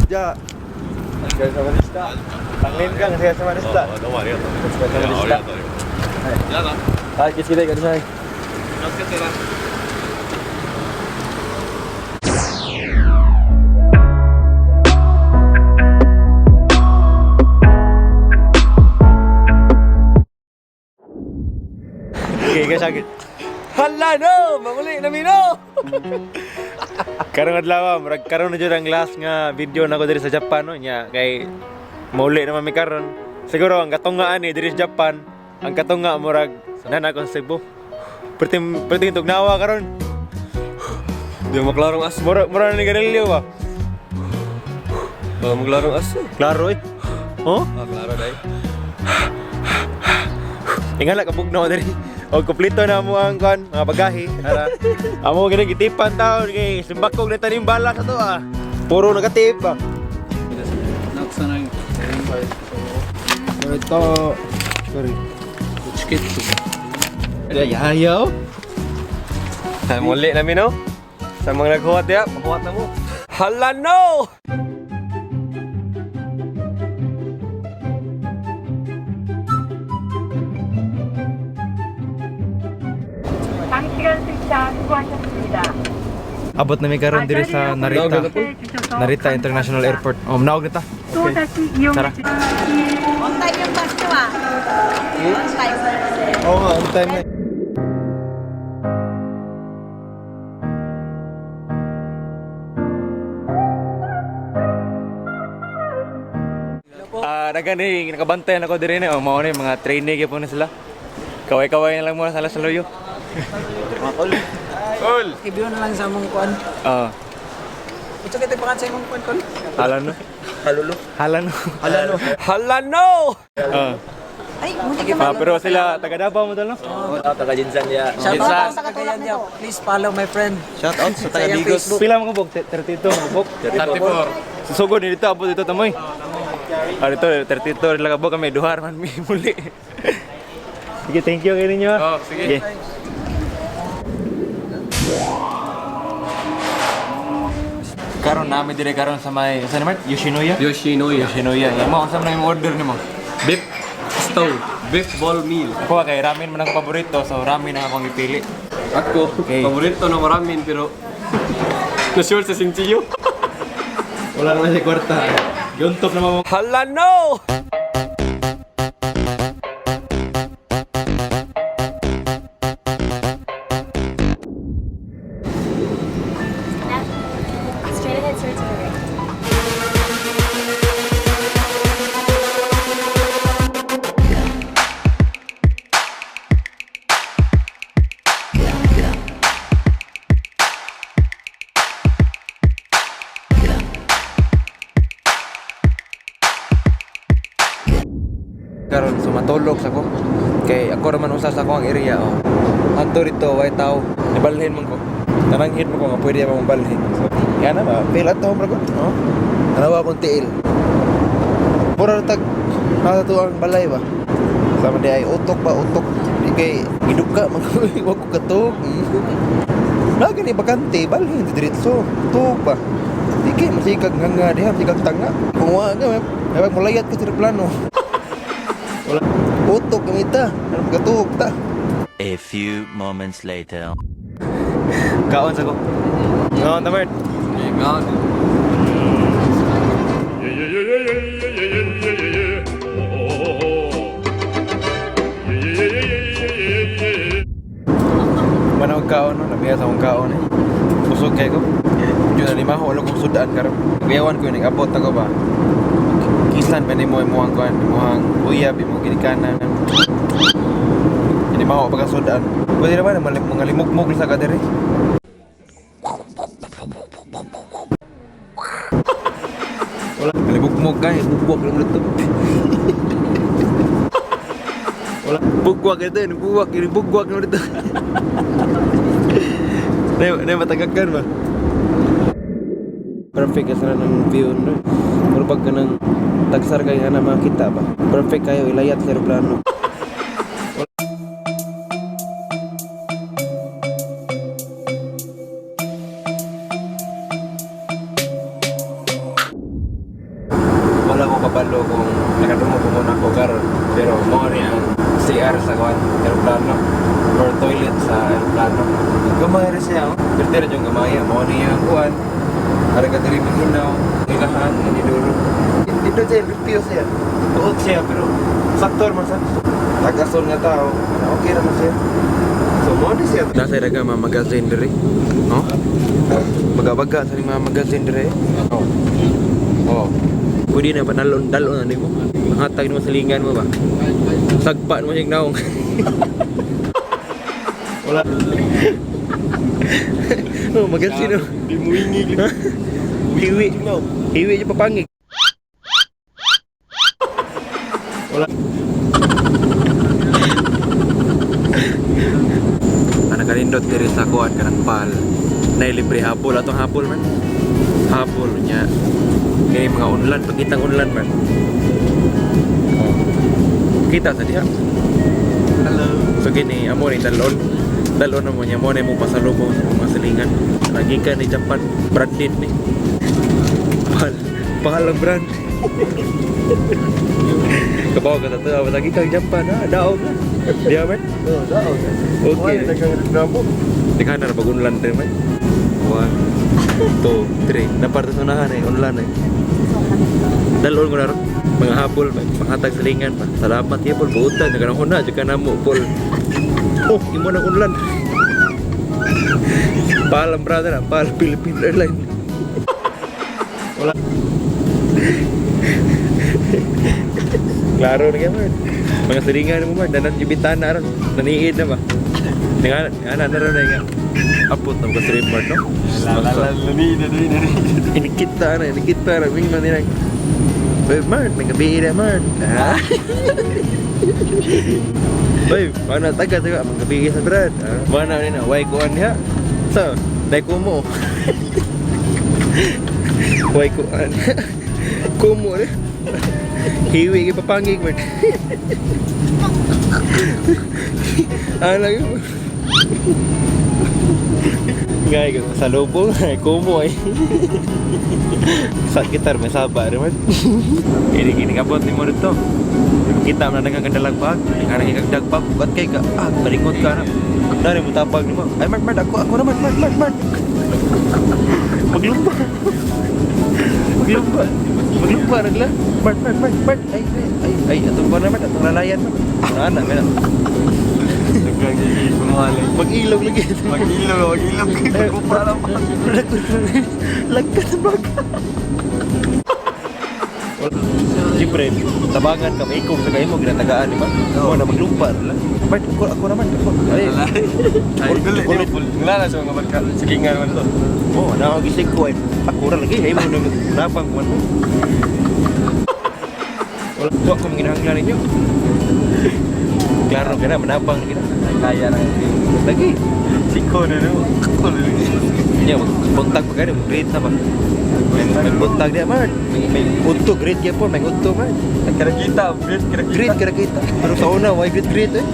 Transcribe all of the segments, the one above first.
Ya. Saya sama Nista. Tangin ka saya sama Nista.どうもありがとうね。お疲れ様でした。いやありがとうよ。やだ。はい、気をつけてください。気をつけてな。Okay, guys, sakit. Hala no, mamuli na mino. Karong adlaw, murag karon na jud ang last nga video nako diri sa Japan no nya kay mauli naman mi karon. Siguro ang katungaan ni diri sa Japan, ang katunga murag sanan ako sa Cebu. Perting tugnawa karon. Di mo klarong as. Mura ni garilyo ba? Ba mo klarong as. Klaro eh. Oh? Ah, klaro dai. Tingala kabug na diri. O kompleto na mo ang kan mga bagahe. Ara. Amo gini gitipan taon kay simbakog na tanim bala sa to ah. Puro nagatip ba. Naksa na yung Ito. Sorry. chikit. Yayaw. Ay muli namin no. Sa mga naghuwat ya, pahuwat na mo. Hala no. 장시간 승차 수고하셨습니다. Abot na mi karon diri sa Narita. Narita International Airport. Naog na ta. 또다시 이용해 Tara. 주시기 On time yung bus nyo ah. On time. Oo nga, on time na. Nagani nakabantayan ako diri na. Mao ni mga trainee gyud po na sila. Kaway-kaway na lang muna sala sa loyo. Cool. Ibiyon na lang sa mong kuan. Oo. Ito kita pangat sa mong kuan kon. Hala no. Halulo. Hala no. Hala no. Hala no. Ay, muntik naman. Pero sila taga Davao mo dal no? Taga Jinsan ya. Shout out sa katulad niya. Please follow my friend. Shout out sa Sa iyang Facebook. Pila mo bog 32 mo bog. 34. Susugod ni dito abot dito tamoy. Dito 32 nila ka bog kami duhar man mi muli. Sige, thank you kayo ninyo. Oh, sige. Karon namin dire karon sa may sa naman Yoshinoya. Yoshinoya. Yoshinoya. Mo sa may order nimo. Beef stew. Beef ball meal. Ako kay ramen man ang paborito, so ramen ang akong ipili. Ako, Okay. paborito ng ramen pero na-short sa sintiyo. Wala naman si kwarta. Yuntok na mo. Hala no. Straight ahead, sir, to the right. Karon sumatulog sa ko. Kay ako naman usa sa akong area oh. Adto dito way tao. Ibalhin man ko. Tananghit mo ko nga pwede mo balhin. So, yan na ba? Feel at home ra ko. Oh. Tanawa akong tiil. Pura tag nasa tuang balay ba. Sama di ay utok ba utok. Di kay giduka man ko wag ko katok. Lagi ni bakante balhin diretso. Tuk ba. Di kay masikag nga diha masikag tanga. Kung wa nga may mulayat ko sa plano. Wala. Utok kamita. Ano katuk ta? A few moments later. Kaon sa ko. Kaon ta Bert. Ingat. Manawag kaon no, nabiya sa akong kaon eh. Busog kay ko. Yun na lima ko, wala kong sudaan karon. Gayawan ko yun, nag-abot ako ba. Kisan pa ni mo ang kuhan, imuhang uyab, imuhang ginikanan. Hindi mo ako pagkasudaan. Pwede naman, mga limugmug sa kadere. Wala, limugmug ka, bugwag lang ulit to. Wala, bugwag ito, bugwag lang ulit to. Na matagakan ba? Perfect kasi ng view no. Pero pag ka nang tagsar kayo na makita ba? Perfect kayo ilayat sa aeroplano. kabalo kung nakadungog ko muna ako karon. Pero mo ni ang CR sa kuan aeroplano or toilet sa aeroplano. Gamay rin siya, oh. Pero yung gamay, mo ni ang kuan. Para ka diri mahinaw, nilahan, niduro. Dito siya, review siya. Tuot siya, pero saktor man sa tagason nga tao. Okay naman siya. So, mo ni siya. Nasa daga mga magazine diri. No? Baga-baga sa mga magazine diri. Oh. Oh. Pwede na ba dalon na nimo? Manghatag mo sa lingan mo ba? Sagpa mo siyang naong. Wala. Oh, magazine no. Di mo ingig. Hiwi. Hiwi yung papangig. Wala. Nakalindot diri sa kuan kanang pal. Nay libre hapol atong hapol man. Hapol nya. Kay mga unlan pagkitang unlan man. Oh. Kita sa diha. Hello. So gini amo ni dalon. Dalon na mo niya mo na mo pasalubong sa mga silingan. Lagi ka ni Japan branded ni. Pahal ang brand. Kabaw ka tato apa lagi kang Japan ha. Daog. Dia man. Oh, daog. Okay. Teka na bagunlan din man. 1 2 3 dapat sunahan eh unlan eh. Dalon ko na ron. Mga hapol panghatag silingan pa. Salamat ya pol buutan kanang huna jud kanamo pol. Oh, imo na unlan. Palam brother, pal Philippine Airlines. Wala. Klaro na man. Mga silingan mo man, danan yung bitana ron. Naniid na ba? Nga, na ron na nga. Apot na mga street mart, no? Inikita na, wing man nila. Babe, Mart, nagabi na, Mart. Babe, mana taga, magabi sa brad. Mana nina, why kuan niya? So, dahil kumo. Why kuan? Kumo rin. Hiwi kayo papangig, Mart. Ano yun? Ngay sa lubong, kumo ay. Sa gitar may saba naman. Ini kabot ni mo dito. Kita mo na nagkagandalang bag, nang ikagdag bag, bukat kay ka. Balingot ka na. Dari mo tapag ni mo. Ay Mart, ako naman, Mart. Maglumba. Maglumba nagla. Mart. Ay, atong ba naman, atong lalayan mo. Ano na, mag-ilog lagi. Mag-ilog. Magpapala pa. Lagkas sa bag. Siyempre, tabangan ka, may ikong sa kayo mo, ginatagaan, di ba? Oo na, maglumpa. Bart, ako naman. Ay, kulit. Wala na sa mga magka. Silingan naman to. Oo, nakagising ko eh. Akura lagi, ay mo nang napang kuwan mo. Wala, tuwa ko mga ginahanglan ninyo. Klaro ka na, manapang na kita. Kaya na Lagi. Siko na no. Nya, magbuntag pa kayo, mag-grade na ba? Magbuntag niya, Mart. May unto, grade kaya po, may unto, Mart. Kira-kita, Grade, kira-kita. Pero sa una, why grade eh?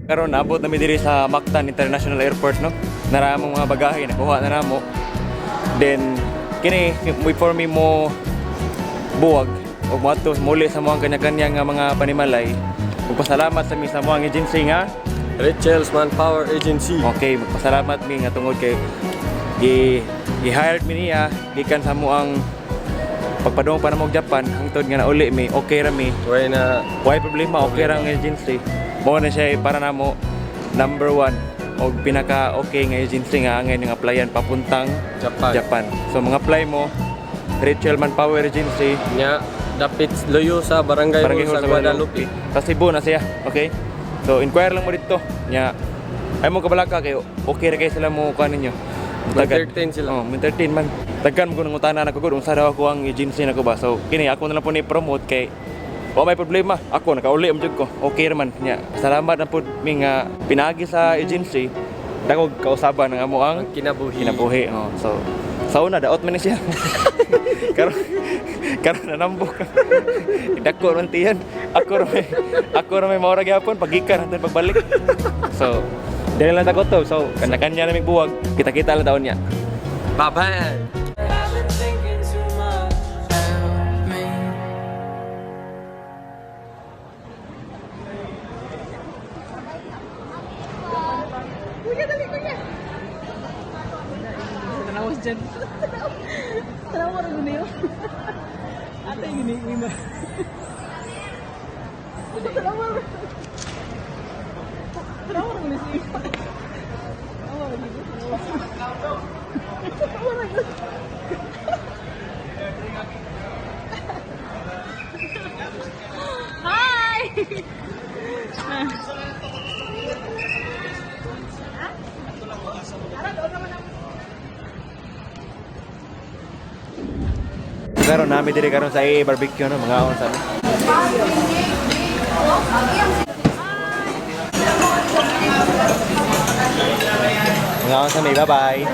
Karon naabot na mi diri sa Mactan International Airport, no. Naramong mga bagahe nakuha na namo. Then kini before mi mo buwag o moadto muli sa mga kanya-kanya nga mga panimalay. Magpasalamat sa mi sa mga agency nga Rachel's Manpower Agency. okay, magpasalamat mi nga tungod kay i-hired mi niya gikan sa mo ang pagpadong pa na mo Japan hangtod nga nauli mi okay ra mi. Why problema okay ra ang agency. Mo na siya para namo number 1 o pinaka okay nga agency nga angay nga applyan papuntang Japan. So mga apply mo Rachel Manpower Agency Nya dapit loyo sa barangay Hall sa Guadalupe. Sa Cebu na siya. Okay? So inquire lang mo dito. Nya ay mo kabalaka kay okay ra kay sila mo kuan ninyo. Tagad 13 sila. Oh, 13 man. Tagkan mo nang utana nako gud unsa daw ako ang agency nako ba. So kini ako na lang po ni promote kay may problema. Ako nakauli am jud ko. Okay ra man nya. Salamat na pud mi nga pinagi sa agency. Dako kausaban ng amo ang kinabuhi. Oh. So sa una daot man ni siya. karon nanambok. Dako man tiyan. Ako ra may maura gyapon pagikan hangtod pagbalik. So Dili lang takot to. So, kanya-kanya na buwag. Kita-kita lang taon niya. Bye-bye! Tanawas dyan. Tanawa rin gini yun. Ate gini, gini. Tanawa rin. Tanawa rin gini siya. Tanawa rin gini. Tanawa rin gini. Hi! Karon namin diri karon sa barbecue no mga on sabi. Mga on sa may bye-bye.